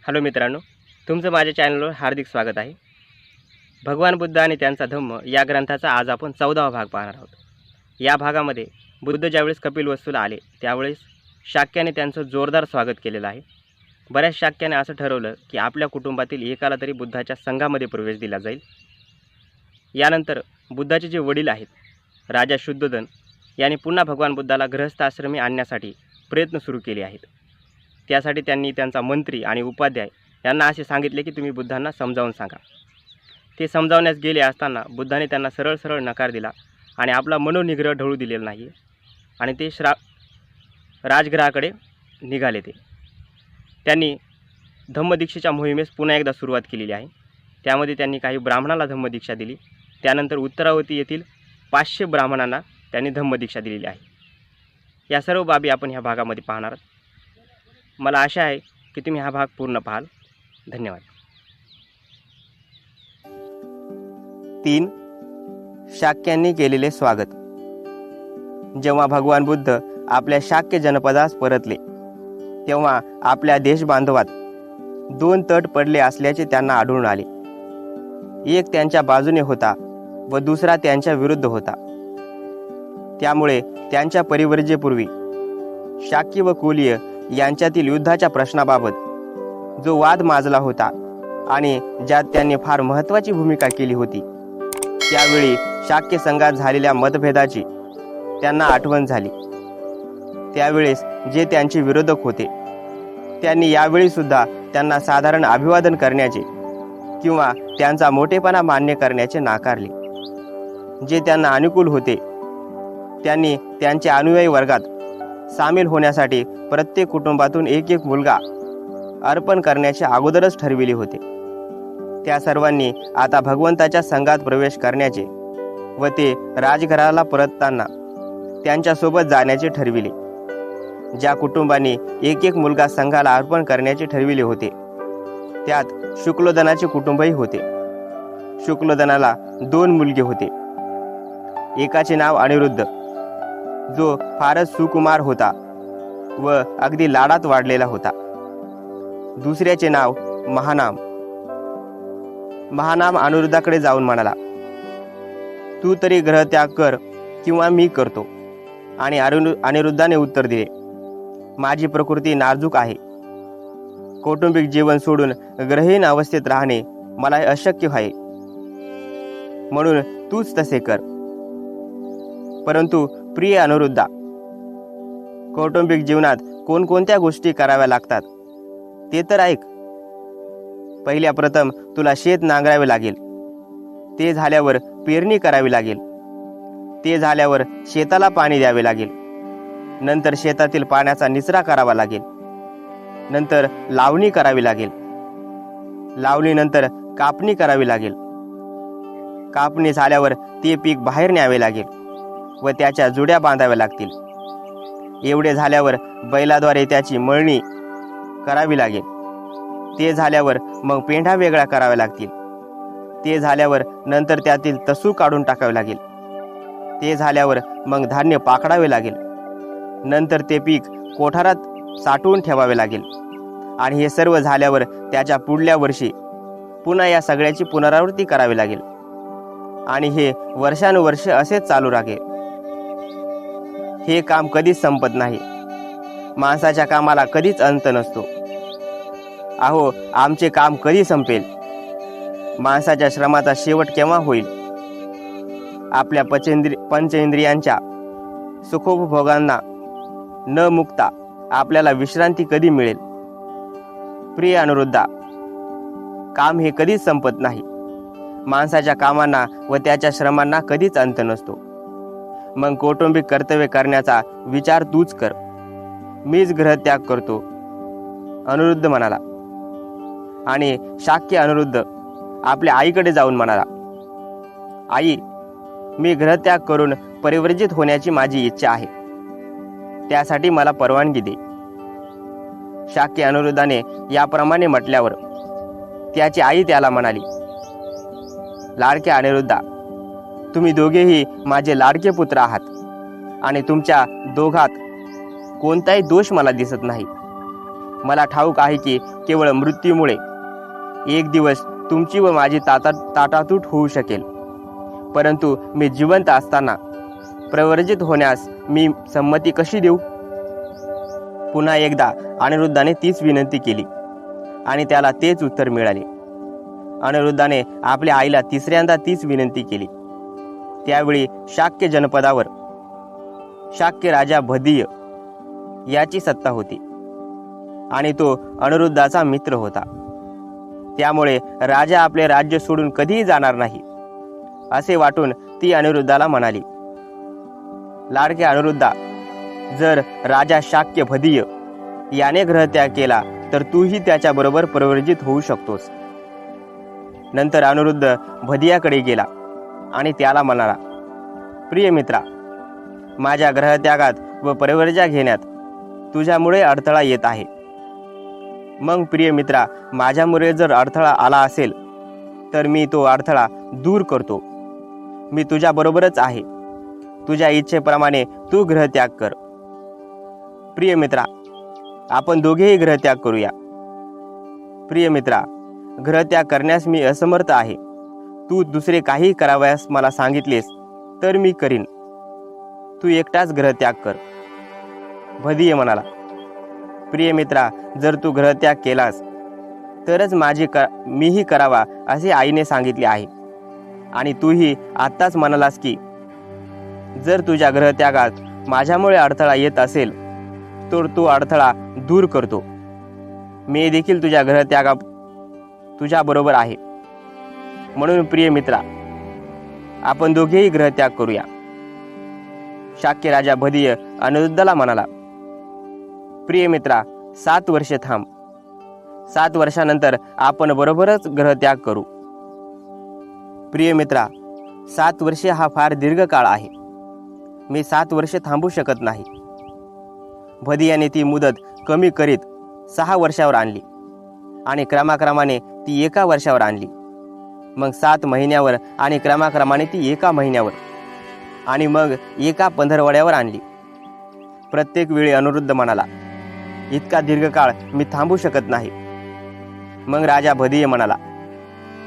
Hello मित्रांनो, तुमचं माझ्या चॅनलवर हार्दिक स्वागत आहे. भगवान बुद्ध आणि त्यांचा धम्म या ग्रंथाचा आज आपण 14वा भाग पाहणार आहोत. या भागामध्ये बुद्ध ज्यावेळेस कपिलवस्तूला आले त्यावेळेस शाक्याने त्यांचं जोरदार स्वागत केलेलं आहे. बऱ्याच शाक्याने असं ठरवलं की आपल्या कुटुंबातील एकाला तरी बुद्धाच्या संघामध्ये प्रवेश दिला जाईल. यानंतर बुद्धाचे जे वडील आहेत राजा शुद्धोधन यांनी पुन्हा भगवान बुद्धाला गृहस्थ आश्रमी आणण्यासाठी प्रयत्न सुरू केले आहेत. त्यासाठी त्यांनी त्यांचा मंत्री आणि उपाध्याय यांना असे सांगितले की तुम्ही बुद्धांना समजावून सांगा. ते समजावण्यास गेले असताना बुद्धाने त्यांना सरळ सरळ नकार दिला आणि आपला मनोनिग्रह ढळू दिलेला नाही आणि ते राजगृहाकडे निघाले. त्यांनी धम्मदीक्षेच्या मोहिमेस पुन्हा एकदा सुरुवात केलेली आहे. त्यामध्ये त्यांनी काही ब्राह्मणाला धम्मदीक्षा दिली. त्यानंतर उत्तरावती येथील 500 ब्राह्मणांना त्यांनी धम्मदीक्षा दिलेली आहे. या सर्व बाबी आपण ह्या भागामध्ये पाहणार आहोत. मला आशा आहे की तुम्ही हा भाग पूर्ण पाहाल. धन्यवाद. 3. शाक्यांनी केलेले स्वागत. जेव्हा भगवान बुद्ध आपल्या शाक्य जनपदास परतले तेव्हा आपल्या देशबांधवात 2 तट पडले असल्याचे त्यांना आढळून आले. एक त्यांच्या बाजूने होता व दुसरा त्यांच्या विरुद्ध होता. त्यामुळे त्यांच्या परिवर्जेपूर्वी शाक्य व कोलीय यांच्यातील युद्धाच्या प्रश्नाबाबत जो वाद माजला होता आणि ज्यात त्यांनी फार महत्त्वाची भूमिका केली होती, त्यावेळी शाक्य संघात झालेल्या मतभेदाची त्यांना आठवण झाली. त्यावेळेस जे त्यांचे विरोधक होते त्यांनी यावेळी सुद्धा त्यांना साधारण अभिवादन करण्याचे किंवा त्यांचा मोठेपणा मान्य करण्याचे नाकारले. जे त्यांना अनुकूल होते त्यांनी त्यांच्या अनुयायी वर्गात सामील होण्यासाठी प्रत्येक कुटुंबातून एक मुलगा अर्पण त्यांचे अगोदरच ठरविले होते. त्या सर्वांनी आता भगवंताच्या संघात प्रवेश करण्याचे व ते राजघराला परतताना त्यांच्यासोबत जाण्याचे ठरविले. ज्या कुटुंबांनी एक मुलगा संघाला अर्पण करण्याचे ठरविले होते त्यात शुक्लोदनाचे कुटुंबही होते. शुक्लोदनाला 2 मुलगे होते. एकाचे नाव अनिरुद्ध, जो फारच सुकुमार होता व अगदी लाडात वाढलेला होता. दुसऱ्याचे नाव महानाम. महानाम अनिरुद्धाकडे जाऊन म्हणाला, तू तरी ग्रहत्याग कर किंवा मी करतो. आणि अनिरुद्धाने उत्तर दिले, माझी प्रकृती नाजूक आहे. कौटुंबिक जीवन सोडून ग्रहहीन अवस्थेत राहणे मला अशक्य आहे, म्हणून तूच तसे कर. परंतु प्रिय अनिरुद्धा, कौटुंबिक जीवनात कोणकोणत्या गोष्टी कराव्या लागतात ते तर ऐक. पहिल्या प्रथम तुला शेत नांगरावे लागेल. ते झाल्यावर पेरणी करावी लागेल. ते झाल्यावर शेताला पाणी द्यावे लागेल. नंतर शेतातील पाण्याचा निचरा करावा लागेल. नंतर लावणी करावी लागेल. लावणीनंतर कापणी करावी लागेल. कापणी झाल्यावर ते पीक बाहेर न्यावे लागेल व त्याच्या जुड्या बांधाव्या लागतील. एवढे झाल्यावर बैलाद्वारे त्याची मळणी करावी लागेल. ते झाल्यावर मग पेंढा वेगळा कराव्या लागतील. ते झाल्यावर नंतर त्यातील तसू काढून टाकावे लागेल. ते झाल्यावर मग धान्य पाकडावे लागेल. नंतर ते पीक कोठारात साठवून ठेवावे लागेल. आणि हे सर्व झाल्यावर त्याच्या पुढल्या वर्षी पुन्हा या सगळ्याची पुनरावृत्ती करावी लागेल. आणि हे वर्षानुवर्ष असेच चालू राहील. हे काम कधीच संपत नाही. माणसाच्या कामाला कधीच अंत नसतो. अहो, आमचे काम कधी संपेल? माणसाच्या श्रमाचा शेवट केव्हा होईल? आपल्या पंचेंद्रियांच्या सुखोपभोगांना न मुक्ता आपल्याला विश्रांती कधी मिळेल? प्रिय अनिरुद्धा, काम हे कधीच संपत नाही. माणसाच्या कामांना व त्याच्या श्रमांना कधीच अंत नसतो. मग कौटुंबिक कर्तव्य करण्याचा विचार तूच कर. मीच ग्रहत्याग करतो, अनिरुद्ध म्हणाला. आणि शाक्य अनिरुद्ध आपल्या आईकडे जाऊन म्हणाला, आई, मी ग्रहत्याग करून परिवर्जित होण्याची माझी इच्छा आहे. त्यासाठी मला परवानगी दे. शाक्य अनिरुद्धाने याप्रमाणे म्हटल्यावर त्याची आई त्याला म्हणाली, लाडक्या अनिरुद्धा, तुम्ही दोघेही माझे लाडके पुत्र आहात आणि तुमच्या दोघात कोणताही दोष मला दिसत नाही. मला ठाऊक आहे की केवळ मृत्यूमुळे एक दिवस तुमची व माझी ताटातूट होऊ शकेल, परंतु मी जिवंत असताना प्रवर्जित होण्यास मी संमती कशी देऊ? पुन्हा एकदा अनिरुद्धाने तीच विनंती केली आणि त्याला तेच उत्तर मिळाले. अनिरुद्धाने आपल्या आईला तिसऱ्यांदा तीच विनंती केली. त्यावेळी शाक्य जनपदावर शाक्य राजा भदीय याची सत्ता होती आणि तो अनिरुद्धाचा मित्र होता. त्यामुळे राजा आपले राज्य सोडून कधीही जाणार नाही असे वाटून ती अनिरुद्धाला म्हणाली, लाडक्या अनिरुद्धा, जर राजा शाक्य भदीय याने ग्रहत्याग केला तर तूही त्याच्याबरोबर प्रवर्जित होऊ शकतोस. नंतर अनिरुद्ध भदियाकडे गेला आणि त्याला म्हणाला, प्रिय मित्रा, माझ्या ग्रहत्यागात व प्रवर्जा घेण्यात तुझ्यामुळे अडथळा येत आहे. मग प्रिय मित्रा, माझ्यामुळे जर अडथळा आला असेल तर मी तो अडथळा दूर करतो. मी तुझ्याबरोबरच आहे. तुझ्या इच्छेप्रमाणे तू ग्रहत्याग कर. प्रिय मित्रा, आपण दोघेही ग्रहत्याग करूया. प्रिय मित्रा, ग्रहत्याग करण्यास मी असमर्थ आहे. तू दुसरे काही करावयास मला सांगितलेस तर मी करीन. तू एकटाच ग्रहत्याग कर. भदीय म्हणाला, प्रिय मित्रा, जर तू ग्रहत्याग केलास तरच मीही करावा असे आईने सांगितले आहे. आणि तूही आत्ताच म्हणालास की जर तुझ्या ग्रहत्यागात माझ्यामुळे अडथळा येत असेल तर तो अडथळा दूर करतो. मी देखील तुझ्या ग्रहत्यागात तुझ्या बरोबर आहे. म्हणून प्रिय मित्रा, आपण दोघेही ग्रहत्याग करूया. शाक्य राजा भदीय अनिरुद्धाला म्हणाला, प्रिय मित्रा, 7 वर्षे थांब. 7 वर्षानंतर आपण बरोबरच ग्रहत्याग करू. प्रिय मित्रा, 7 वर्षे हा फार दीर्घ काळ आहे. मी 7 वर्षे थांबू शकत नाही. भदियाने ती मुदत कमी करीत 6 वर्षावर आणली आणि क्रमाक्रमाने ती 1 वर्षावर आणली. मग 7 महिन्यावर आणि क्रमाक्रमाने ती 1 महिन्यावर आणि मग 1 पंधरवड्यावर आणली. प्रत्येक वेळी अनिरुद्ध म्हणाला, इतका दीर्घकाळ मी थांबू शकत नाही. मग राजा भदीय म्हणाला,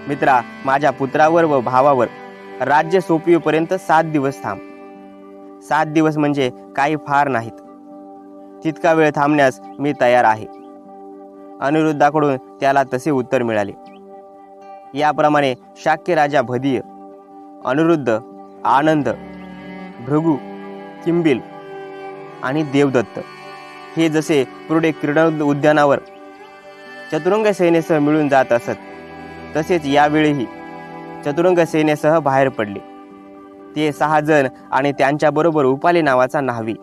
मित्रा, माझ्या पुत्रावर व भावावर राज्य सोपवीपर्यंत 7 दिवस थांब. 7 दिवस म्हणजे काही फार नाहीत. तितका वेळ थांबण्यास मी तयार आहे. अनिरुद्धाकडून त्याला तसे उत्तर मिळाले. याप्रमाणे शाक्य राजा भदीय, अनिरुद्ध, आनंद, भृगु, किंबिल आणि देवदत्त हे जसे पुढे क्रीडा उद्यानावर चतुरंग सेनेसह मिळून जात असत, तसेच यावेळीही चतुरंग सेनेसह बाहेर पडले. ते 6 जण आणि त्यांच्याबरोबर उपाली नावाचा न्हावी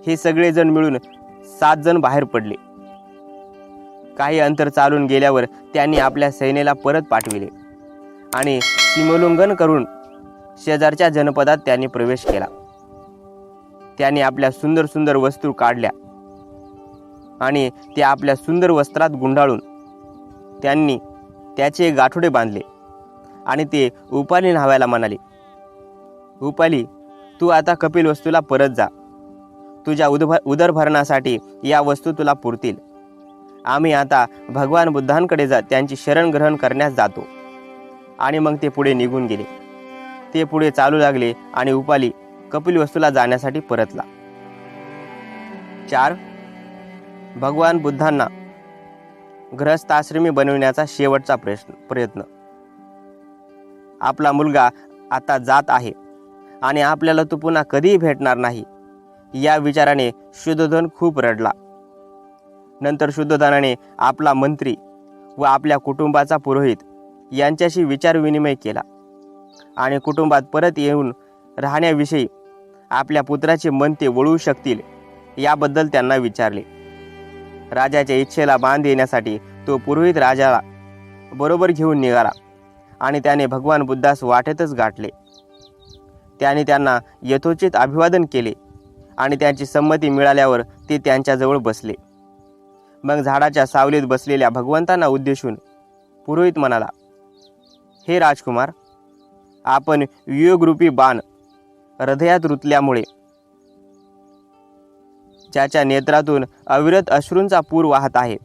हे सगळे जण मिळून 7 जण बाहेर पडले. काही अंतर चालून गेल्यावर त्यांनी आपल्या सैन्याला परत पाठविले आणि सीमोल्लंघन करून शेजारच्या जनपदात त्यांनी प्रवेश केला. त्यांनी आपल्या सुंदर सुंदर वस्तू काढल्या आणि त्या आपल्या सुंदर वस्त्रात गुंडाळून त्यांनी त्याचे गाठोडे बांधले आणि ते उपाली न्हाव्याला म्हणाले, उपाली, तू आता कपिलवस्तूला परत जा. तुझ्या उदरभरणासाठी या वस्तू तुला पुरतील. आम्ही आता भगवान बुद्धांकडे त्यांची शरण ग्रहण करण्यास जातो. आणि मग ते पुढे निघून गेले. ते पुढे चालू लागले आणि उपाली कपिलवस्तूला जाण्यासाठी परतला. 4. भगवान बुद्धांना गृहस्थाश्रमी बनविण्याचा शेवटचा प्रयत्न. आपला मुलगा आता जात आहे आणि आपल्याला तो पुन्हा कधीही भेटणार नाही या विचाराने शुद्धोधन खूप रडला. नंतर शुद्धोधनाने आपला मंत्री व आपल्या कुटुंबाचा पुरोहित यांच्याशी विचारविनिमय केला आणि कुटुंबात परत येऊन राहण्याविषयी आपल्या पुत्राचे मन ते वळवू शकतील याबद्दल त्यांना विचारले. राजाच्या इच्छेला मान देण्यासाठी तो पुरोहित राजाला बरोबर घेऊन निघाला आणि त्याने भगवान बुद्धास वाटेतच गाठले. त्याने त्यांना यथोचित अभिवादन केले आणि त्यांची संमती मिळाल्यावर ते त्यांच्याजवळ बसले. मग झाडाच्या सावलीत बसलेल्या भगवंतांना उद्देशून पुरोहित म्हणाला, हे राजकुमार, आपण वियोगरूपी बाण हृदयात रुतल्यामुळे ज्याच्या नेत्रातून अविरत अश्रूंचा पूर वाहत आहे,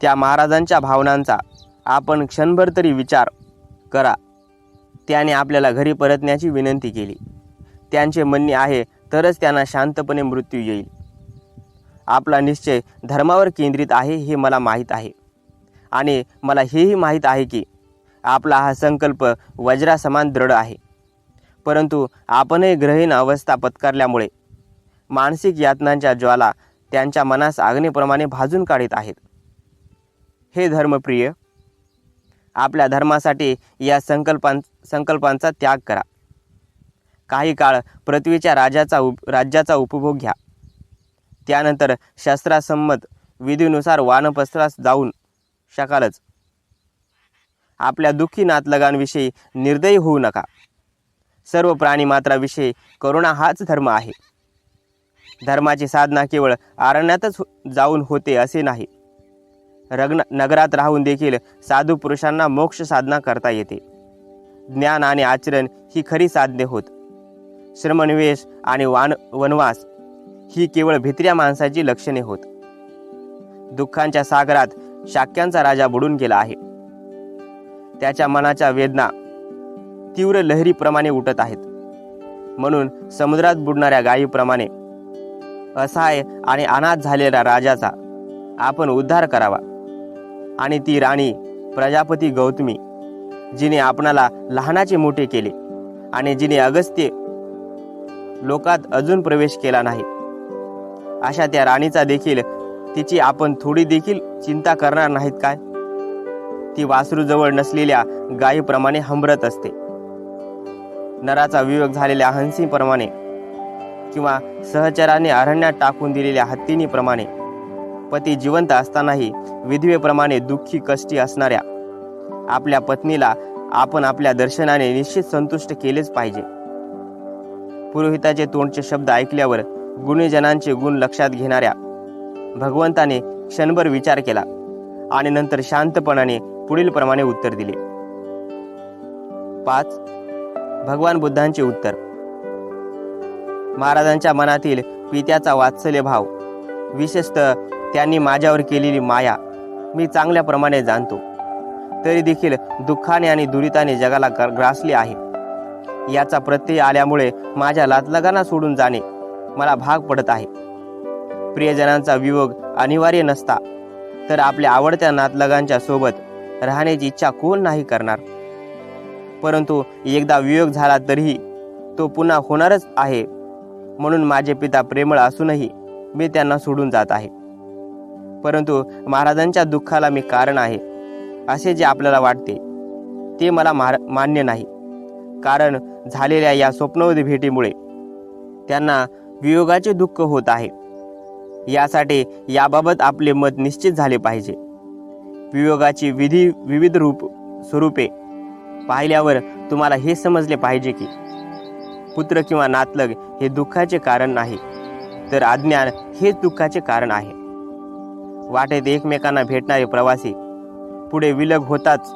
त्या महाराजांच्या भावनांचा आपण क्षणभर तरी विचार करा. त्याने आपल्याला घरी परतण्याची विनंती केली. त्यांचे म्हणणे आहे तरच त्यांना शांतपणे मृत्यू येईल. आपला निश्चय धर्मावर केंद्रित आहे हे मला माहीत आहे, आणि मला हेही माहीत आहे की आपला हा संकल्प वज्रासमान दृढ आहे. परंतु आपणही ग्रहीण अवस्था पत्करल्यामुळे मानसिक यातनांच्या ज्वाला त्यांच्या मनास आग्नेप्रमाणे भाजून काढीत आहेत. हे धर्मप्रिय, आपल्या धर्मासाठी या संकल्पांचा त्याग करा. काही काळ पृथ्वीच्या राज्याचा उपभोग घ्या. त्यानंतर शास्त्रासंमत विधीनुसार वानप्रस्थास जाऊन शकालच. आपल्या दुःखी नातलगांविषयी निर्दयी होऊ नका. सर्व प्राणीमात्राविषयी करुणा हाच धर्म आहे. धर्माची साधना केवळ अरण्यातच जाऊन होते असे नाही. नगरात राहून देखील साधू पुरुषांना मोक्ष साधना करता येते. ज्ञान आणि आचरण ही खरी साधने होत. श्रमनिवेश आणि वनवास ही केवळ भित्र्या माणसाची लक्षणे होत. दुःखांच्या सागरात शाक्यांचा राजा बुडून गेला आहे. त्याच्या मनाच्या वेदना तीव्र लहरीप्रमाणे उठत आहेत. म्हणून समुद्रात बुडणाऱ्या गायीप्रमाणे असहाय आणि अनाथ झालेल्या राजाचा आपण उद्धार करावा. आणि ती राणी प्रजापती गौतमी, जिने आपणाला लहानाचे मोठे केले आणि जिने अगस्त्य लोकात अजून प्रवेश केला नाही, अशा त्या राणीचा देखील तिची आपण थोडी देखील चिंता करणार नाहीत काय? ती वासरूजवळ नसलेल्या गायीप्रमाणे हंबरत असते. नराचा वियोग झालेल्या हंसीप्रमाणे किंवा सहचराने अरण्यात टाकून दिलेल्या हत्तीनीप्रमाणे पती जिवंत असतानाही विधवेप्रमाणे दुःखी कष्टी असणाऱ्या आपल्या पत्नीला आपण आपल्या दर्शनाने निश्चित संतुष्ट केलेच पाहिजे. पुरोहिताचे तोंडचे शब्द ऐकल्यावर गुणीजनांचे गुण लक्षात घेणाऱ्या भगवंताने क्षणभर विचार केला आणि नंतर शांतपणाने पुढील प्रमाणे उत्तर दिले. 5. भगवान बुद्धांचे उत्तर. महाराजांच्या मनातील पित्याचा वात्सल्य भाव, विशेषतः त्यांनी माझ्यावर केलेली माया मी चांगल्या प्रमाणे जाणतो. तरी देखील दुःखाने आणि दुरिताने जगाला ग्रासले आहे. याचा प्रत्यय आल्यामुळे माझ्या नातलगांना सोडून जाणे मला भाग पडत आहे. प्रियजनांचा वियोग अनिवार्य नसता तर आपल्या आवडत्या नातलगांच्या सोबत राहण्याची इच्छा कोण नाही करणार. परंतु एकदा वियोग झाला तरीही तो पुन्हा होणारच आहे. म्हणून माझे पिता प्रेमळ असूनही मी त्यांना सोडून जात आहे. परंतु महाराजांच्या दुःखाला मी कारण आहे असे जे आपल्याला वाटते ते मला मान्य नाही. कारण झालेल्या या स्वप्नवधी भेटीमुळे त्यांना वियोगाचे दुःख होत आहे. यासाठी याबाबत आपले मत निश्चित झाले पाहिजे. वियोगाची विविध स्वरूपे पाहिल्यावर तुम्हाला हे समजले पाहिजे की पुत्र किंवा नातलग हे दुःखाचे कारण नाही, तर अज्ञान हेच दुःखाचे कारण आहे. वाटेत एकमेकांना भेटणारे प्रवासी पुढे विलग होताच,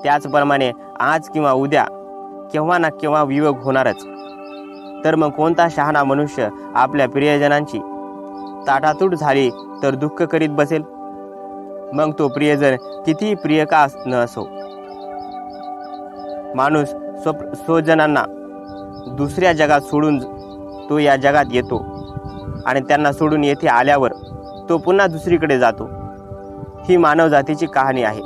त्याचप्रमाणे आज किंवा उद्या केव्हा ना केव्हा वियोग होणारच. तर मग कोणता शहाणा मनुष्य आपल्या प्रियजनांची ताटातूट झाली तर दुःख करीत बसेल? मग तो प्रियजन कितीही प्रिय का न असो. माणूस स्वजनांना दुसऱ्या जगात सोडून तो या जगात येतो आणि त्यांना सोडून येथे आल्यावर तो पुन्हा दुसरीकडे जातो. ही मानव जातीची कहाणी आहे.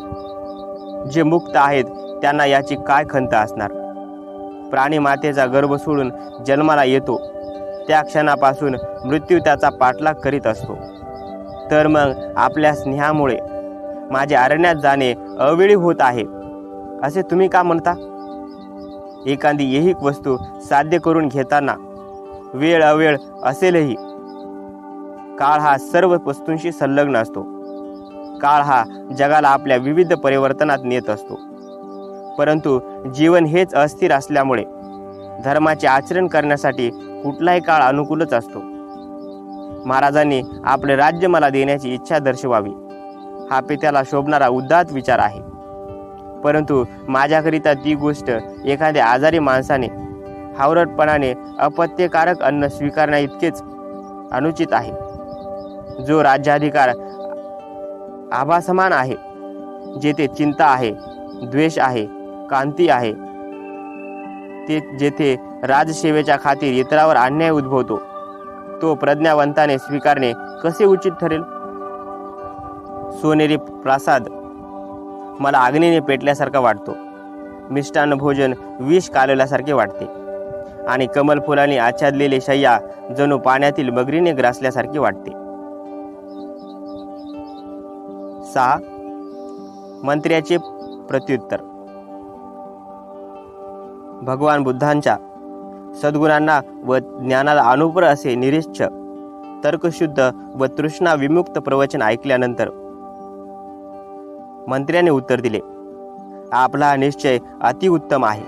जे मुक्त आहेत त्यांना याची काय खंत असणार. प्राणी मातेचा गर्भ सोडून जन्माला येतो त्या क्षणापासून मृत्यू त्याचा पाठलाग करीत असतो. तर मग आपल्या स्नेहामुळे माझे अरण्यात जाणे अवेळी होत आहे असे तुम्ही का म्हणता? एखादी ऐहिक वस्तू साध्य करून घेताना वेळ अवेळ असेलही काळ हा सर्व वस्तूंशी संलग्न असतो. काळ हा जगाला आपल्या विविध परिवर्तनात नेत असतो. परंतु जीवन हेच अस्थिर असल्यामुळे धर्माचे आचरण करण्यासाठी कुठलाही काळ अनुकूलच असतो. महाराजांनी आपले राज्य मला देण्याची इच्छा दर्शवावी हा पित्याला शोभणारा उदात्त विचार आहे. परंतु माझ्याकरिता ती गोष्ट एखाद्या आजारी माणसाने हावरटपणाने अपत्यकारक अन्न स्वीकारण्या इतकेच अनुचित आहे. जो राज्याधिकार आभासमान आहे, जेथे चिंता आहे, द्वेष आहे, कांती आहे, ते जेथे राजसेवेच्या खातीर इतरावर अन्याय उद्भवतो, तो प्रज्ञावंताने स्वीकारणे कसे उचित ठरेल? सोनेरी प्रासाद मला अग्नीने पेटल्यासारखा वाटतो, मिष्टान्न भोजन विष कालवल्यासारखे वाटते, आणि कमल फुलांनी आच्छादलेले शय्या जणू पाण्यातील मगरीने ग्रासल्यासारखी वाटते. 6. मंत्र्याचे प्रत्युत्तर. भगवान बुद्धांच्या सद्गुणांना व ज्ञानाला अनुपर असे निरीच्छ, तर्कशुद्ध व तृष्णा विमुक्त प्रवचन ऐकल्यानंतर मंत्र्याने उत्तर दिले, आपला हा निश्चय अतिउत्तम आहे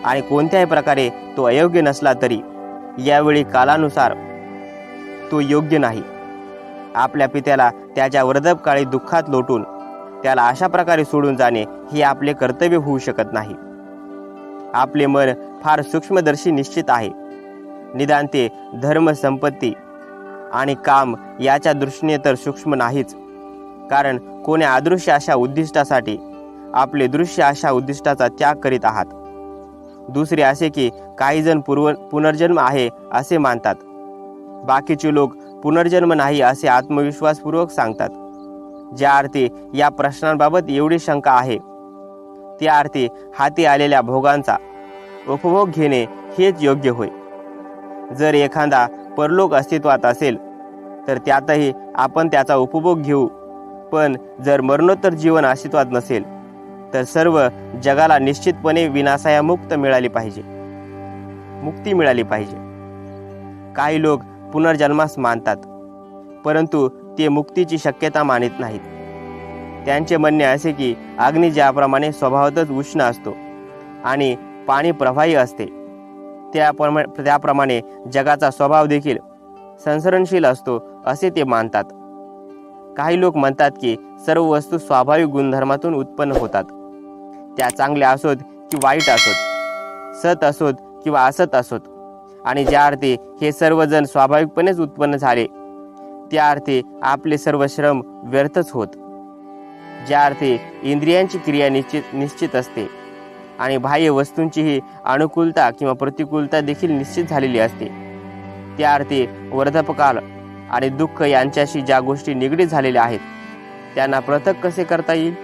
आणि कोणत्याही प्रकारे तो अयोग्य नसला तरी यावेळी कालानुसार तो योग्य नाही. आपल्या पित्याला त्याच्या वृद्धपकाळी दुःखात लोटून त्याला अशा प्रकारे सोडून जाणे हे आपले कर्तव्य होऊ शकत नाही. आपले मन फार सूक्ष्मदर्शी निश्चित आहे. निदान ते धर्म, संपत्ती आणि काम याच्या दृष्टीने तर सूक्ष्म नाहीच, कारण कोणी अदृश्य अशा उद्दिष्टासाठी आपले दृश्य अशा उद्दिष्टाचा त्याग करीत आहात. दुसरे असे की काही जण पुनर्जन्म आहे असे मानतात. बाकीचे लोक पुनर्जन्म नाही असे आत्मविश्वासपूर्वक सांगतात. ज्या अर्थी या प्रश्नांबाबत एवढी शंका आहे, त्या अर्थी हाती आलेल्या भोगांचा उपभोग घेणे हेच योग्य होय. जर एखादा परलोक अस्तित्वात असेल तर त्यातही आपण त्याचा उपभोग घेऊ, पण जर मरणोत्तर जीवन अस्तित्वात नसेल तर सर्व जगाला निश्चितपणे विनाशामुक्त मिळाली पाहिजे, मुक्ती मिळाली पाहिजे. काही लोक पुनर्जन्मास मानतात, परंतु ते मुक्तीची शक्यता मानित नाहीत. त्यांचे म्हणणे असे की अग्नी ज्याप्रमाणे स्वभावतच उष्ण असतो आणि पाणी प्रवाही असते, त्याप्रमाणे जगाचा स्वभाव देखील संसरणशील असतो असे ते मानतात. काही लोक म्हणतात की सर्व वस्तू स्वाभाविक गुणधर्मातून उत्पन्न होतात, त्या चांगल्या असोत की वाईट असोत, सत असोत किंवा असत असोत, आणि ज्या अर्थी हे सर्वजण स्वाभाविकपणेच उत्पन्न झाले त्या अर्थी आपले सर्व श्रम व्यर्थच होत. ज्या अर्थी इंद्रियांची क्रिया निश्चित असते आणि बाह्य वस्तूंचीही अनुकूलता किंवा प्रतिकूलता देखील निश्चित झालेली असते, त्या अर्थी वृद्धपकाल आणि दुःख यांच्याशी ज्या गोष्टी निगडीत झालेल्या आहेत त्यांना पृथक कसे करता येईल?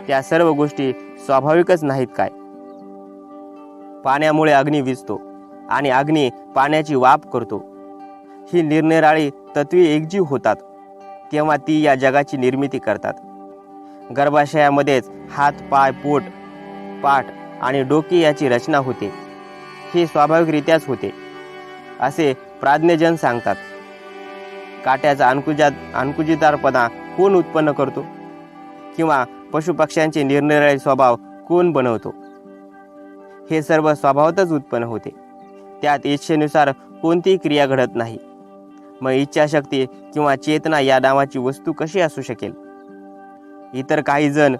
त्या सर्व गोष्टी स्वाभाविकच नाहीत काय? पाण्यामुळे अग्नी विझतो आणि अग्नी पाण्याची वाफ करतो. ही निरनिराळी तत्वे एकजीव होतात तेव्हा ती या जगाची निर्मिती करतात. गर्भाशयामध्येच हात, पाय, पोट, पाठ आणि डोके याची रचना होते. हे स्वाभाविकरित्याच होते असे प्राज्ञजन सांगतात. काट्याचा अंकुजितारपणा कोण उत्पन्न करतो? किंवा पशुपक्ष्यांचे निरनिराळे स्वभाव कोण बनवतो? हे सर्व स्वभावतच उत्पन्न होते. त्यात इच्छेनुसार कोणतीही क्रिया घडत नाही. मग इच्छाशक्ती किंवा चेतना या नावाची वस्तू कशी असू शकेल? इतर काही जण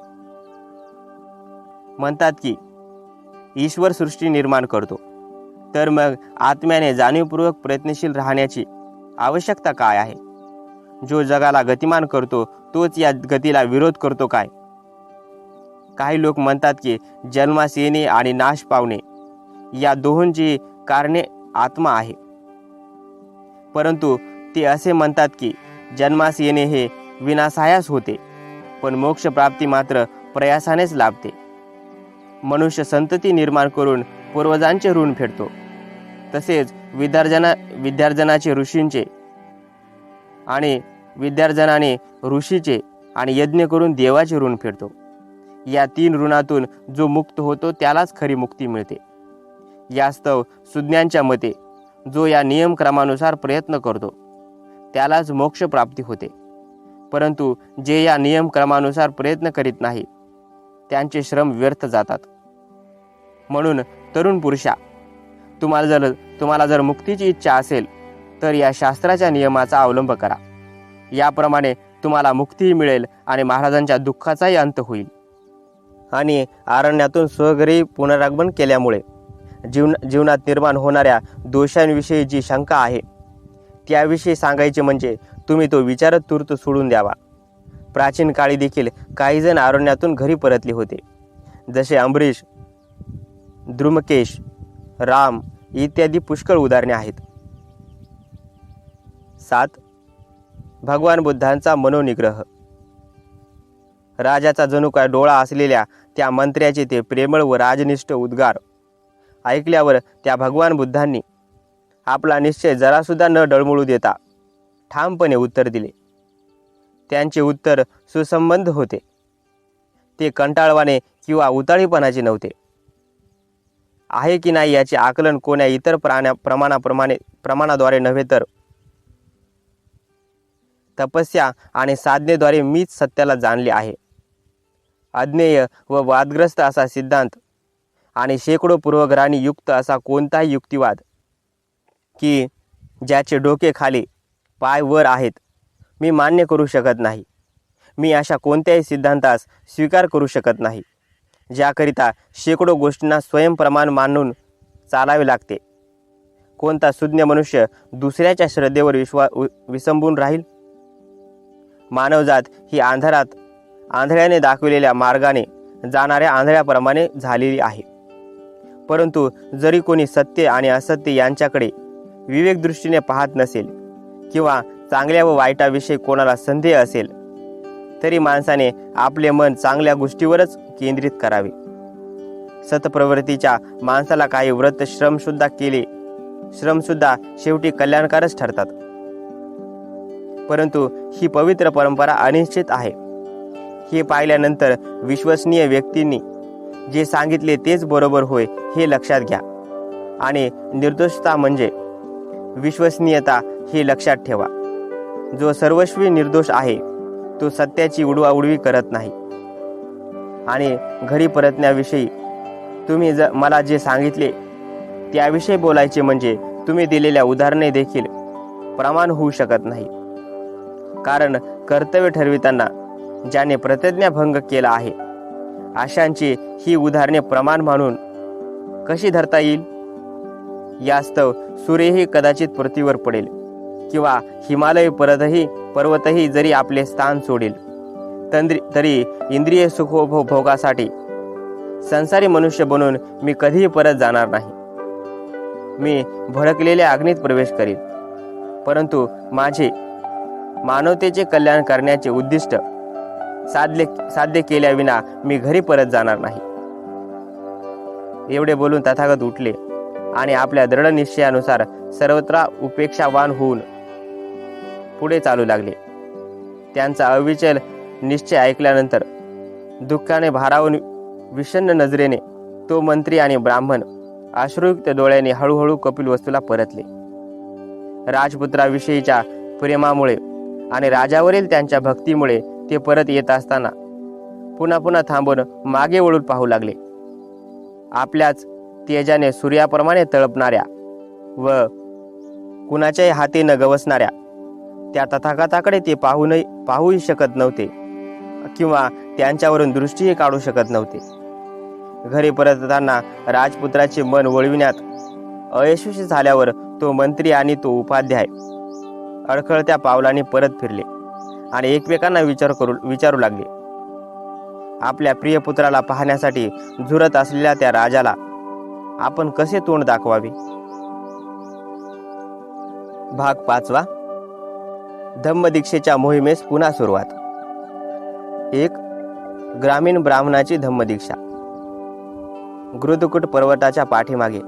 म्हणतात की ईश्वर सृष्टी निर्माण करतो, तर मग आत्म्याने जाणीवपूर्वक प्रयत्नशील राहण्याची आवश्यकता काय आहे? जो जगाला गतिमान करतो तोच या गतीला विरोध करतो काय? काही लोक म्हणतात की जन्मास येणे आणि नाश पावणे या दोहोंची कारणे आत्मा आहे, परंतु ते असे म्हणतात की जन्मास येणे हे विनाशायास होते, पण मोक्ष प्राप्ती मात्र प्रयासानेच लाभते. मनुष्य संतती निर्माण करून पूर्वजांचे ऋण फेडतो, तसेच विद्यार्जनाचे ऋषींचे आणि विद्यार्जनाने ऋषीचे आणि यज्ञ करून देवाचे ऋण फेडतो. या 3 ऋणातून जो मुक्त होतो त्यालाच खरी मुक्ती मिळते. यास्तव सुज्ञांच्या मते जो या नियमक्रमानुसार प्रयत्न करतो त्यालाच मोक्ष प्राप्ती होते, परंतु जे या नियमक्रमानुसार प्रयत्न करीत नाही त्यांचे श्रम व्यर्थ जातात. म्हणून तरुण पुरुषा, तुम्हाला जर मुक्तीची इच्छा असेल तर या शास्त्राच्या नियमाचा अवलंब करा. याप्रमाणे तुम्हाला मुक्तीही मिळेल आणि महाराजांच्या दुःखाचाही अंत होईल. आणि अरण्यातून स्वघरी पुनरागमन केल्यामुळे जीवनात निर्माण होणाऱ्या दोषांविषयी जी शंका आहे त्याविषयी सांगायचे म्हणजे तुम्ही तो विचारच तूर्त सोडून द्यावा. प्राचीन काळी देखील काही जण अरण्यातून घरी परतले होते, जसे अंबरीश, द्रुमकेश, राम इत्यादी पुष्कळ उदाहरणे आहेत. 7. भगवान बुद्धांचा मनोनिग्रह. राजाचा जणू काय डोळा असलेल्या त्या मंत्र्याचे ते प्रेमळ व राजनिष्ठ उद्गार ऐकल्यावर त्या भगवान बुद्धांनी आपला निश्चय जरासुद्धा न डळमळू देता ठामपणे उत्तर दिले. त्यांचे उत्तर सुसंबद्ध होते. ते कंटाळवाणे किंवा उताळीपणाचे नव्हते. आहे की नाही याचे आकलन कोण्या इतर प्रमाणाद्वारे नव्हे, तर तपस्या आणि साधनेद्वारे मीच सत्याला जाणले आहे. अज्ञेय व वादग्रस्त असा सिद्धांत आणि शेकडो पूर्वग्रहांनी युक्त असा कोणताही युक्तिवाद की ज्याचे डोके खाली पाय वर आहेत, मी मान्य करू शकत नाही. मी अशा कोणत्याही सिद्धांतास स्वीकार करू शकत नाही ज्याकरिता शेकडो गोष्टींना स्वयंप्रमाण मानून चालावे लागते. कोणता सुज्ञ मनुष्य दुसऱ्याच्या श्रद्धेवर विसंबून राहील? मानवजात ही आंधळ्याने दाखविलेल्या मार्गाने जाणाऱ्या आंधळ्याप्रमाणे झालेली आहे. परंतु जरी कोणी सत्य आणि असत्य यांच्याकडे विवेक दृष्टीने पाहत नसेल किंवा चांगल्या व वाईटाविषयी कोणाला संदेह असेल, तरी माणसाने आपले मन चांगल्या गोष्टीवरच केंद्रित करावे. सत्प्रवृत्तीच्या माणसाला काही व्रत श्रमसुद्धा शेवटी कल्याणकारच ठरतात. परंतु ही पवित्र परंपरा अनिश्चित आहे हे पाहिल्यानंतर विश्वसनीय व्यक्तींनी जे सांगितले तेच बरोबर होय हे लक्षात घ्या. आणि निर्दोषता म्हणजे विश्वसनीयता हे लक्षात ठेवा. जो सर्वस्वी निर्दोष आहे तो सत्याची उडवाउडवी करत नाही. आणि घरी परतण्याविषयी तुम्ही मला जे सांगितले त्याविषयी बोलायचे म्हणजे तुम्ही दिलेल्या उदाहरणे देखील प्रमाण होऊ शकत नाही. कारण कर्तव्य ठरविताना ज्याने प्रतिज्ञाभंग केला आहे अशांची ही उदाहरणे प्रमाण म्हणून कशी धरता येईल? यास्तव सूर्यही कदाचित पृथ्वीवर पडेल किंवा हिमालय पर्वतही जरी आपले स्थान सोडेल, तरी इंद्रिय सुखोपभोगासाठी संसारी मनुष्य बनून मी कधीही परत जाणार नाही. मी भडकलेल्या अग्नीत प्रवेश करीन, परंतु माझे मानवतेचे कल्याण करण्याचे उद्दिष्ट साध्य केल्याविना मी घरी परत जाणार नाही. एवढे बोलून तथागत उठले आणि आपल्या दृढ निश्चयानुसार सर्वत्र उपेक्षावान होऊन पुढे चालू लागले. त्यांचा अविचल निश्चय ऐकल्यानंतर दुःखाने भारावून विषण्ण नजरेने तो मंत्री आणि ब्राह्मण अश्रुयुक्त डोळ्याने हळूहळू कपिलवस्तूला परतले. राजपुत्राविषयीच्या प्रेमामुळे आणि राजावरील त्यांच्या भक्तीमुळे ते परत येत असताना पुन्हा थांबून मागे वळून पाहू लागले. आपल्याच तेजाने सूर्याप्रमाणे तळपणाऱ्या व कुणाच्याही हाती न गवसणाऱ्या त्या तथागताकडे ते पाहूही शकत नव्हते किंवा त्यांच्यावरून दृष्टीही काढू शकत नव्हते. घरी परतताना राजपुत्राचे मन वळविण्यात अयशस्वी झाल्यावर तो मंत्री आणि तो उपाध्याय अडखळत्या पावलांनी परत फिरले आणि एकमेकांना विचारू लागले. आपल्या प्रिय पुत्राला पाहण्यासाठी झुरत असलेल्या त्या राजाला आपण कसे तोंड दाखवावे? भाग 5. धम्मदीक्षेच्या मोहिमेस पुन्हा सुरुवात. 1. ग्रामीण ब्राह्मणाची धम्मदीक्षा. गृदकुट पर्वताच्या पाठीमागे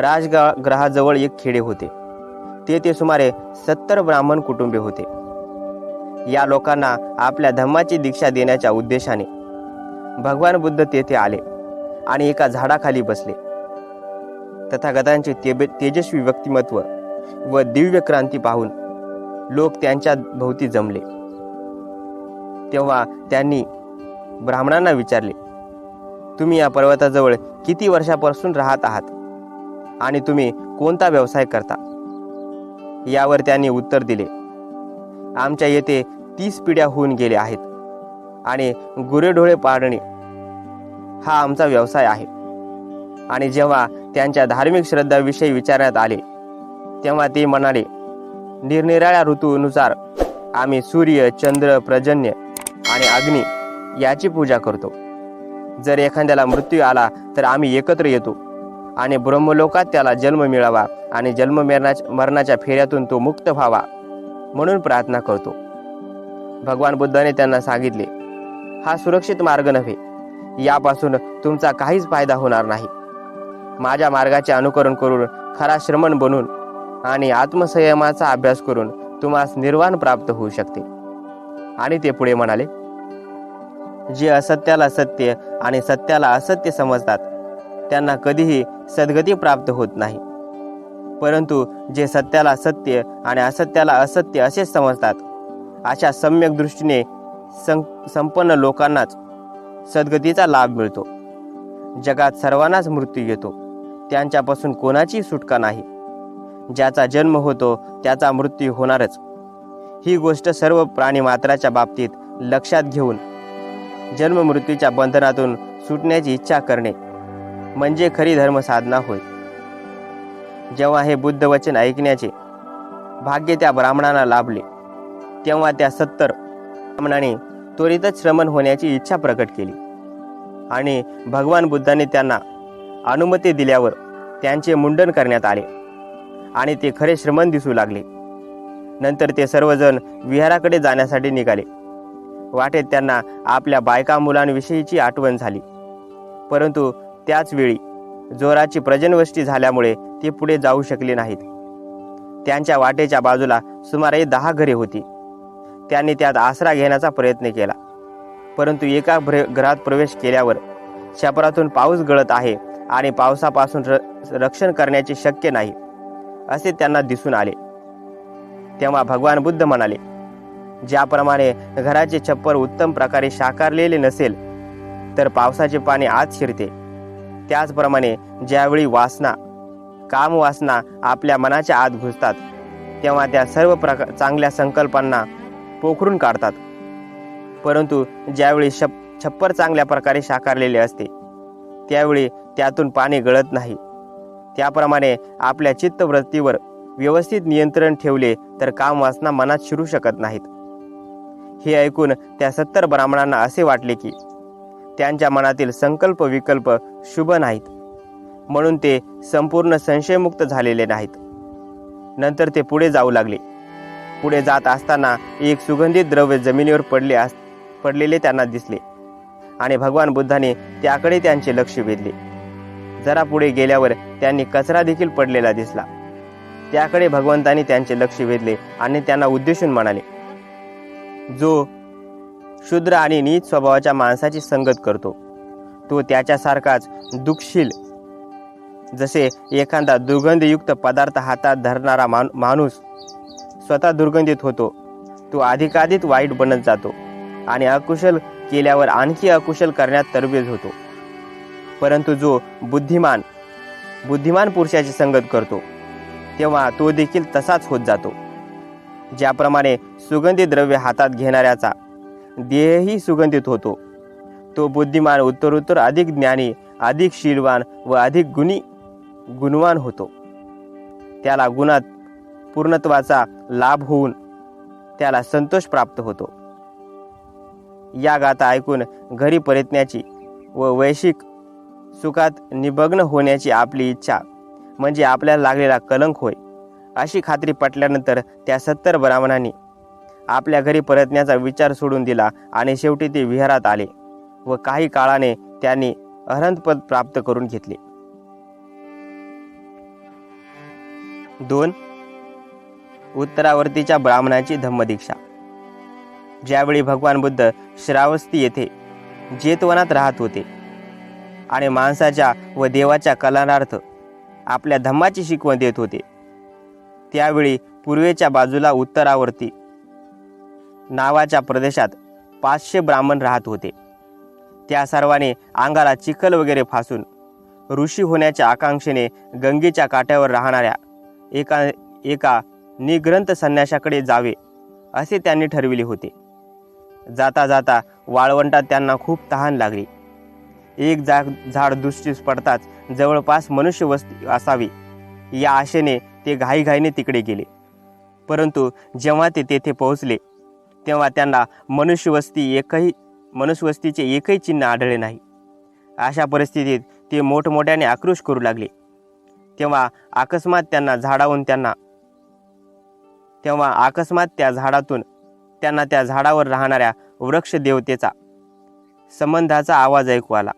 राजगृहाजवळ एक खेडे होते. तेथे सुमारे 70 ब्राह्मण कुटुंबे होते. या लोकांना आपल्या धम्माची दीक्षा देण्याच्या उद्देशाने भगवान बुद्ध तेथे आले आणि एका झाडाखाली बसले. तथागतांचे तेजस्वी व्यक्तिमत्व व दिव्य क्रांती पाहून लोक त्यांच्या भोवती जमले. तेव्हा त्यांनी ब्राह्मणांना विचारले, तुम्ही या पर्वताजवळ किती वर्षापासून राहत आहात आणि तुम्ही कोणता व्यवसाय करता? यावर त्यांनी उत्तर दिले, आमच्या येथे 30 पिढ्या होऊन गेल्या आहेत आणि गुरेढोळे पाळणे हा आमचा व्यवसाय आहे. आणि जेव्हा त्यांच्या धार्मिक श्रद्धाविषयी विचारण्यात आले तेव्हा ते म्हणाले, निरनिराळ्या ऋतूनुसार आम्ही सूर्य, चंद्र, पर्जन्य आणि अग्नी याची पूजा करतो. जर एखाद्याला मृत्यू आला तर आम्ही एकत्र येतो आणि ब्रह्मलोकात त्याला जन्म मिळावा आणि जन्म मरणाच्या फेऱ्यातून तो मुक्त व्हावा म्हणून प्रार्थना करतो. भगवान बुद्धाने त्यांना सांगितले, हा सुरक्षित मार्ग नव्हे. यापासून तुमचा काहीच फायदा होणार नाही. माझ्या मार्गाचे अनुकरण करून, खरा श्रमण बनून आणि आत्मसंयमाचा अभ्यास करून तुम्हास निर्वाण प्राप्त होऊ शकते. आणि ते पुढे म्हणाले, जे असत्याला सत्य आणि सत्याला असत्य समजतात त्यांना कधीही सद्गती प्राप्त होत नाही. परंतु जे सत्याला सत्य आणि असत्याला असत्य असे समजतात अशा सम्यक दृष्टीने संपन्न लोकांनाच सद्गतीचा लाभ मिळतो. जगात सर्वांनाच मृत्यू येतो, त्यांच्यापासून कोणाची सुटका नाही. ज्याचा जन्म होतो त्याचा मृत्यू होणारच. ही गोष्ट सर्व प्राणीमात्राच्या बाबतीत लक्षात घेऊन जन्म मृत्यूच्या बंधनातून सुटण्याची इच्छा करणे म्हणजे खरी धर्मसाधना होय. जेव्हा हे बुद्ध वचन ऐकण्याचे भाग्य त्या ब्राह्मणांना लाभले तेव्हा त्या 70 ब्राह्मणांनी त्वरितच श्रमण होण्याची इच्छा प्रकट केली आणि भगवान बुद्धांनी त्यांना अनुमती दिल्यावर त्यांचे मुंडन करण्यात आले आणि ते खरे श्रमण दिसू लागले. नंतर ते सर्वजण विहाराकडे जाण्यासाठी निघाले. वाटेत त्यांना आपल्या बायका मुलांविषयीची आठवण झाली, परंतु त्याच वेळी जोराची प्रजनवष्टी झाल्यामुळे ते पुढे जाऊ शकले नाहीत. त्यांच्या वाटेच्या बाजूला सुमारे 10 घरे होती. त्यांनी त्यात आसरा घेण्याचा प्रयत्न केला, परंतु एका घरात प्रवेश केल्यावर छपरातून पाऊस गळत आहे आणि पावसापासून रक्षण करण्याचे शक्य नाही असे त्यांना दिसून आले. तेव्हा भगवान बुद्ध म्हणाले, ज्याप्रमाणे घराचे छप्पर उत्तम प्रकारे साकारलेले नसेल तर पावसाचे पाणी आत शिरते, त्याचप्रमाणे ज्यावेळी कामवासना आपल्या मनाच्या आत घुसतात तेव्हा त्या सर्व चांगल्या संकल्पांना पोखरून काढतात. परंतु ज्यावेळी छप्पर चांगल्या प्रकारे साकारलेले असते त्यावेळी त्यातून पाणी गळत नाही. त्याप्रमाणे आपल्या चित्तवृत्तीवर व्यवस्थित नियंत्रण ठेवले तर कामवासना मनात शिरू शकत नाहीत. हे ऐकून त्या 70 ब्राह्मणांना असे वाटले की त्यांच्या मनातील संकल्प विकल्प शुभ नाहीत, म्हणून ते संपूर्ण संशयमुक्त झालेले नाहीत. नंतर ते पुढे जाऊ लागले. पुढे जात असताना एक सुगंधित द्रव्य जमिनीवर पडलेले त्यांना दिसले आणि भगवान बुद्धाने त्याकडे त्यांचे लक्ष वेधले. जरा पुढे गेल्यावर त्यांनी कचरा देखील पडलेला दिसला. त्याकडे भगवंतांनी त्यांचे लक्ष वेधले आणि त्यांना उद्देशून म्हणाले, जो शूद्र आणि नीच स्वभावाच्या माणसाची संगत करतो तो त्याच्यासारखाच दुःखशील. जसे एखादा दुर्गंधयुक्त पदार्थ हातात धरणारा माणूस स्वतः दुर्गंधित होतो, तो अधिकाधिक वाईट बनत जातो आणि अकुशल केल्यावर आणखी अकुशल करण्यात तरबेज होतो. परंतु जो बुद्धिमान पुरुषाची संगत करतो तेव्हा तो देखील तसाच होत जातो. ज्याप्रमाणे सुगंधी द्रव्य हातात घेणाऱ्याचा देहही सुगंधित होतो, तो बुद्धिमान उत्तरोत्तर अधिक ज्ञानी, अधिक शीलवान व अधिक गुणवान होतो. त्याला गुणात पूर्णत्वाचा लाभ होऊन त्याला संतोष प्राप्त होतो. या गाथा ऐकून घरी परतण्याची व वैश्विक सुखात निमग्न होण्याची आपली इच्छा म्हणजे आपल्याला लागलेला कलंक होय अशी खात्री पटल्यानंतर त्या 70 ब्राह्मणांनी आपल्या घरी परतण्याचा विचार सोडून दिला आणि शेवटी ते विहारात आले व काही काळाने त्यांनी अरहंतपद प्राप्त करून घेतले. 2. उत्तरावर्तीच्या ब्राह्मणाची धम्मदीक्षा. ज्यावेळी भगवान बुद्ध श्रावस्ती येथे जेतवनात राहत होते आणि माणसाच्या व देवाच्या कल्याणार्थ आपल्या धम्माची शिकवण देत होते, त्यावेळी पूर्वेच्या बाजूला उत्तरावर्ती नावाच्या प्रदेशात 500 ब्राह्मण राहत होते. त्या सर्वांनी अंगाला चिखल वगैरे फासून ऋषी होण्याच्या आकांक्षेने गंगेच्या काठावर राहणाऱ्या एका निग्रंथ संन्याशाकडे जावे असे त्यांनी ठरविले होते. जाता जाता वाळवंटात त्यांना खूप तहान लागली. एक झाड दृष्टीस पडताच जवळपास मनुष्य वस्ती असावी या आशेने ते घाईघाईने तिकडे गेले. परंतु जेव्हा ते तेथे पोहोचले तेव्हा त्यांना मनुष्यवस्तीचे एकही चिन्ह आढळले नाही. अशा परिस्थितीत ते मोठमोठ्याने आक्रोश करू लागले. तेव्हा अकस्मात त्या झाडातून त्यांना त्या झाडावर राहणाऱ्या वृक्ष देवतेचा संबंधाचा आवाज ऐकू आला.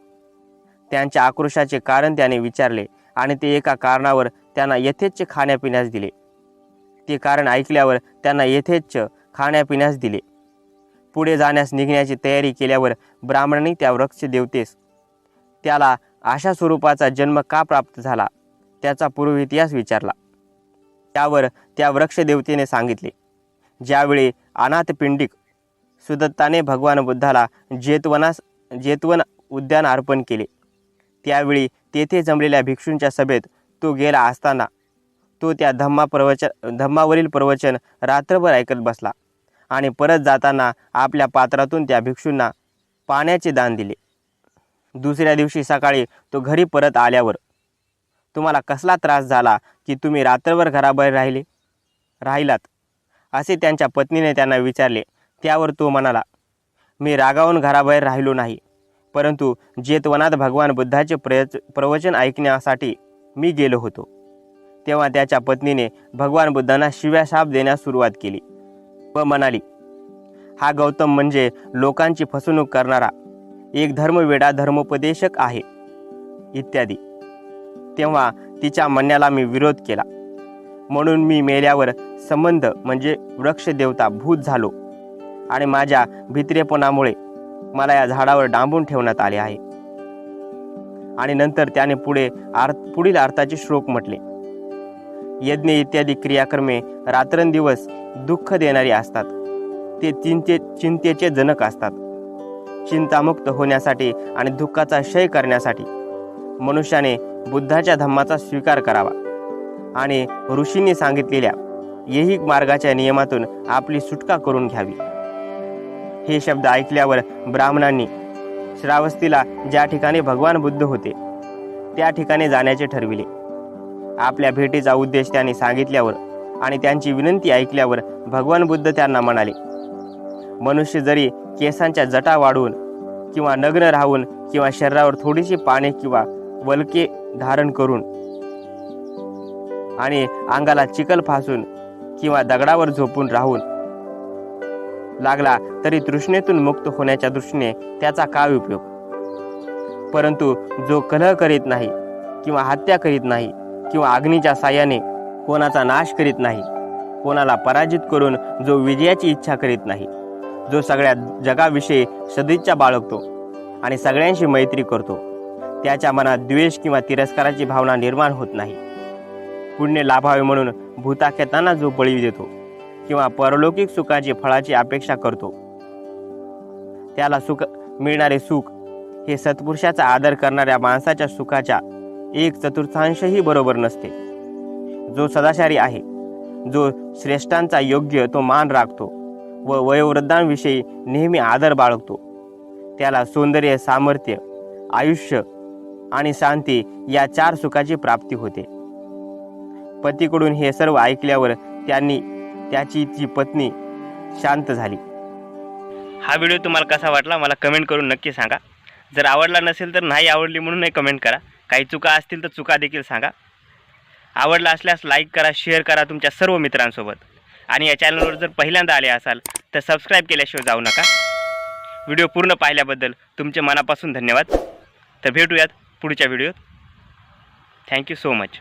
त्यांच्या आक्रोशाचे कारण त्याने विचारले आणि ते एका कारणावर त्यांना यथेच्छ खाण्यापिण्यास दिले. ते कारण ऐकल्यावर त्यांना यथेच्छ खाण्यापिण्यास दिले. पुढे जाण्यास निघण्याची तयारी केल्यावर ब्राह्मणांनी त्या वृक्ष देवतेस त्याला अशा स्वरूपाचा जन्म का प्राप्त झाला त्याचा पूर्व इतिहास विचारला. त्यावर त्या वृक्ष देवतेने सांगितले, ज्यावेळी अनाथपिंडिक सुदत्ताने भगवान बुद्धाला जेतवन उद्यान अर्पण केले, त्यावेळी तेथे जमलेल्या भिक्षूंच्या सभेत तो गेला असताना तो त्या धम्मावरील प्रवचन रात्रभर ऐकत बसला आणि परत जाताना आपल्या पात्रातून त्या भिक्षूंना पाण्याचे दान दिले. दुसऱ्या दिवशी सकाळी तो घरी परत आल्यावर, तुम्हाला कसला त्रास झाला की तुम्ही रात्रभर घराबाहेर राहिलात असे त्यांच्या पत्नीने त्यांना विचारले. त्यावर तो म्हणाला, मी रागावून घराबाहेर राहिलो नाही, परंतु जेतवनात भगवान बुद्धाचे प्रवचन ऐकण्यासाठी मी गेलो होतो. तेव्हा त्याच्या पत्नीने भगवान बुद्धांना शिव्याशाप देण्यास सुरुवात केली व म्हणाली, हा गौतम म्हणजे लोकांची फसवणूक करणारा एक धर्मवेडा धर्मोपदेशक आहे इत्यादी. तेव्हा तिच्या म्हणण्याला मी विरोध केला. म्हणून मी मेल्यावर संबंध म्हणजे वृक्ष देवता भूत झालो आणि माझ्या भित्रेपणामुळे मला या झाडावर डांबून ठेवण्यात आले आहे. आणि नंतर त्याने पुढील अर्थाचे श्लोक म्हटले. यज्ञ इत्यादी क्रियाकर्मे रात्रंदिवस दुःख देणारी असतात. ते चिंतेचे जनक असतात. चिंतामुक्त होण्यासाठी आणि दुःखाचा क्षय करण्यासाठी मनुष्याने बुद्धाच्या धम्माचा स्वीकार करावा आणि ऋषींनी सांगितलेल्या ऐहिक मार्गाच्या नियमातून आपली सुटका करून घ्यावी. हे शब्द ऐकल्यावर ब्राह्मणांनी श्रावस्तीला ज्या ठिकाणी भगवान बुद्ध होते त्या ठिकाणी जाण्याचे ठरविले. आपल्या भेटीचा उद्देश त्यांनी सांगितल्यावर आणि त्यांची विनंती ऐकल्यावर भगवान बुद्ध त्यांना म्हणाले, मनुष्य जरी केसांच्या जटा वाढवून किंवा नग्न राहून किंवा शरीरावर थोडीशी पाने किंवा वल्के धारण करून आणि अंगाला चिखल फासून किंवा दगडावर झोपून राहून लागला तरी तृष्णेतून मुक्त होण्याच्या दृष्टीने त्याचा काय उपयोग. परंतु जो कलह करीत नाही किंवा हत्या करीत नाही किंवा अग्नीच्या साह्याने कोणाचा नाश करीत नाही, कोणाला पराजित करून जो विजयाची इच्छा करीत नाही, जो सगळ्या जगाविषयी सदिच्छा बाळगतो आणि सगळ्यांशी मैत्री करतो, त्याच्या मनात द्वेष किंवा तिरस्काराची भावना निर्माण होत नाही. पुण्य लाभावे म्हणून भूताखेतांना जो बळी देतो किंवा परलौकिक सुखाची फळाची अपेक्षा करतो, त्याला मिळणारे सुख हे सत्पुरुषाचा आदर करणाऱ्या माणसाच्या सुखाच्या 1/4 बरोबर नसते. जो सदाचारी आहे, जो श्रेष्ठांचा योग्य तो मान राखतो व वयोवृद्धांविषयी नेहमी आदर बाळगतो, त्याला सौंदर्य, सामर्थ्य, आयुष्य आणि शांती या 4 सुखाची प्राप्ती होते. पतीकडून हे सर्व ऐकल्यावर त्याची ती पत्नी शांत झाली. हा व्हिडिओ तुम्हाला कसा वाटला मला कमेंट करून नक्की सांगा. जर आवडला नसेल तर नाही आवडली म्हणून नाही कमेंट करा. काही चुका असतील तर चुका देखील सांगा. आवडला असल्यास लाईक करा, शेअर करा तुमच्या सर्व मित्रांसोबत. आणि या चॅनलवर जर पहिल्यांदा आले असाल तर सबस्क्राईब केल्याशिवाय जाऊ नका. व्हिडिओ पूर्ण पाहिल्याबद्दल तुमचे मनापासून धन्यवाद. तर भेटूयात पुढच्या व्हिडिओत. Thank you so much.